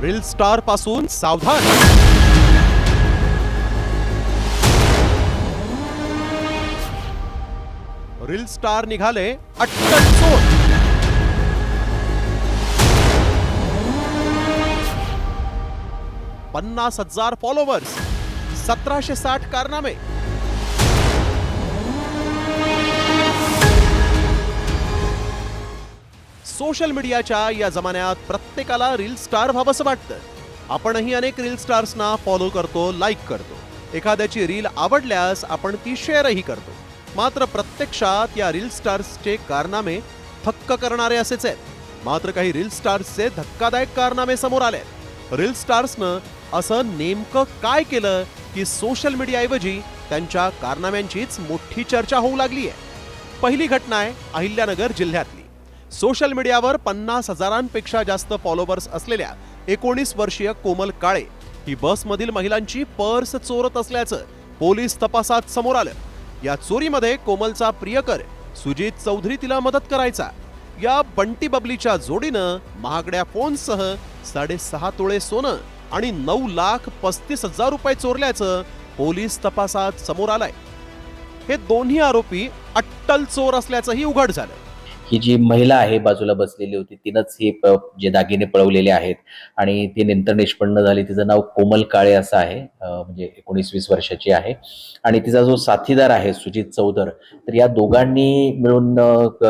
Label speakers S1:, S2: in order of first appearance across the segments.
S1: Reel star पासून सावधान. Reel star निघाले अट्टल चोर. $50,000 फॉलोवर्स, 1760 कारनामे. सोशल मीडियाच्या या जमान्यात प्रत्येकाला रील स्टार व्हावंसं वाटतं. आपणही अनेक रील स्टार्सना फॉलो करतो, लाईक करतो. एखाद्याची रील आवडल्यास आपण ती शेअरही करतो. मात्र प्रत्यक्षात या रील स्टार्सचे कारनामे थक्क करणारे असेच आहेत. मात्र काही रील स्टार्सचे धक्कादायक कारनामे समोर आले. रील स्टार्सनं असं नेमकं काय केलं की सोशल मीडियाऐवजी त्यांच्या कारनाम्यांचीच मोठी चर्चा होऊ लागली आहे. पहिली घटना आहे अहिल्यानगर जिल्ह्यातली. सोशल मीडियावर 50,000पेक्षा जास्त फॉलोवर्स असलेल्या 19 वर्षीय कोमल काळे ही बसमधील महिलांची पर्स चोरत असल्याचं पोलीस तपासात समोर आलं. या चोरीमध्ये कोमलचा प्रियकर सुजित चौधरी तिला मदत करायचा. या बंटी बबलीच्या जोडीनं महागड्या फोनसह 6.5 तोळे सोनं आणि 9,35,000 रुपये चोरल्याचं पोलीस तपासात समोर आलंय. हे दोन्ही आरोपी अट्टल चोर असल्याचंही उघड झालं.
S2: ही जी महिला आहे बाजूला बसलेली होती तिनंच हे जे दागिने पळवलेले आहेत आणि ती नंतर निष्पन्न झाली. तिचं नाव कोमल काळे असं आहे, म्हणजे 19-20 वर्षाची आहे. आणि तिचा जो साथीदार आहे सुजित चौधर, तर या दोघांनी मिळून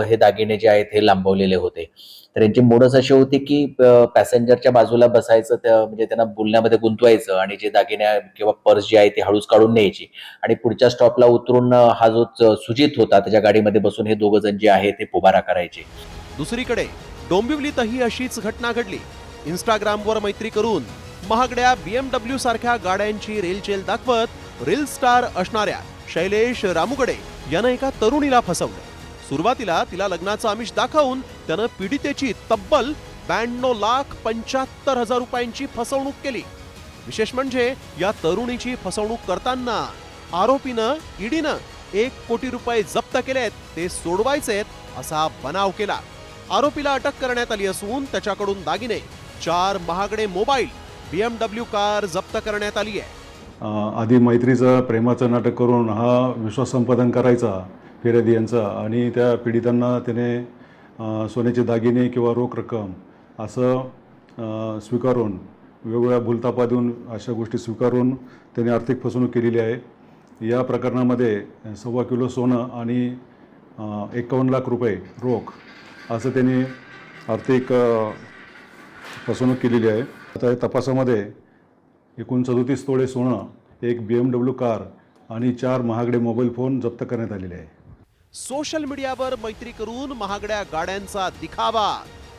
S2: हे दागिने जे आहेत हे लांबवलेले होते. तर यांची मोडच अशी होती की पॅसेंजरच्या बाजूला बसायचं, म्हणजे त्यांना बोलण्यामध्ये गुंतवायचं आणि जे दागिने किंवा पर्स जी आहे ती हळूच काढून न्यायची आणि पुढच्या स्टॉपला उतरून हा जो सुजित होता त्याच्या गाडीमध्ये बसून हे दोघं जण जे आहे ते पोबारा करायचे.
S1: दुसरीकडे डोंबिवलीतही अशीच घटना घडली. इंस्टाग्रामवर मैत्री करून महागड्या BMW सारख्या गाड्यांची रेलचेल दाखवत रील स्टार असणाऱ्या शैलेश रामुगडे यानं एका तरुणीला फसवलं. सुरुवातीला तिला लग्नाचं आमिष दाखवून त्यानं पीडितेची तब्बल 92,75,000 रुपयांची फसवणूक केली. विशेष म्हणजे या तरुणीची फसवणूक करताना आरोपीनं ईडीनं 1 कोटी रुपये जप्त केलेत, ते सोडवायचेत असा बनाव केला. आरोपीला अटक करण्यात आली असून त्याच्याकडून दागिने, 4 महागडे मोबाईल, BMW कार जप्त करण्यात आली आहे.
S3: आधी मैत्रीचं प्रेमाचं नाटक करून हा विश्वास संपादन करायचा फिर्यादी यांचा आणि त्या पीडितांना त्याने सोन्याचे दागिने किंवा रोख रक्कम असं स्वीकारून वेगवेगळ्या भूलतापा देऊन अशा गोष्टी स्वीकारून त्याने आर्थिक फसवणूक केलेली आहे. या प्रकरणामध्ये 1.25 किलो सोनं आणि 51 लाख रुपये रोख असं त्यांनी आर्थिक फसवणूक केलेली आहे. आता या तपासामध्ये एकूण 37 तोळे सोनं, एक BMW कार आणि 4 महागडे मोबाईल फोन जप्त करण्यात आलेले आहे.
S1: सोशल मीडियावर मैत्री करून महागड्या गाड्यांचा दिखावा,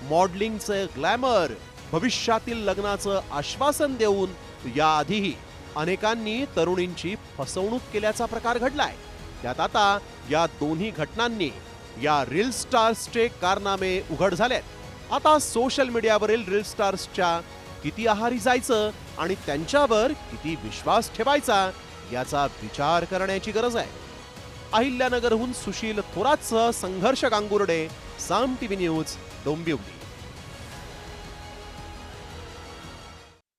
S1: मॉडेलिंगचं ग्लॅमर, भविष्यातील लग्नाचं आश्वासन देऊन याआधीही अनेकांनी तरुणींची फसवणूक केल्याचा प्रकार घडलाय. त्यात आता या दोन्ही घटनांनी या रील स्टार्सचे कारनामे उघड झालेत. आता सोशल मीडियावरील रील स्टार्सच्या किती आहारी जायचं आणि त्यांच्यावर किती विश्वास ठेवायचा याचा विचार करण्याची गरज आहे. अहिल्यानगरहून सुशील थोरातसह संघर्ष गांगुर्डे, साम टीव्ही न्यूज, डोंबिवली.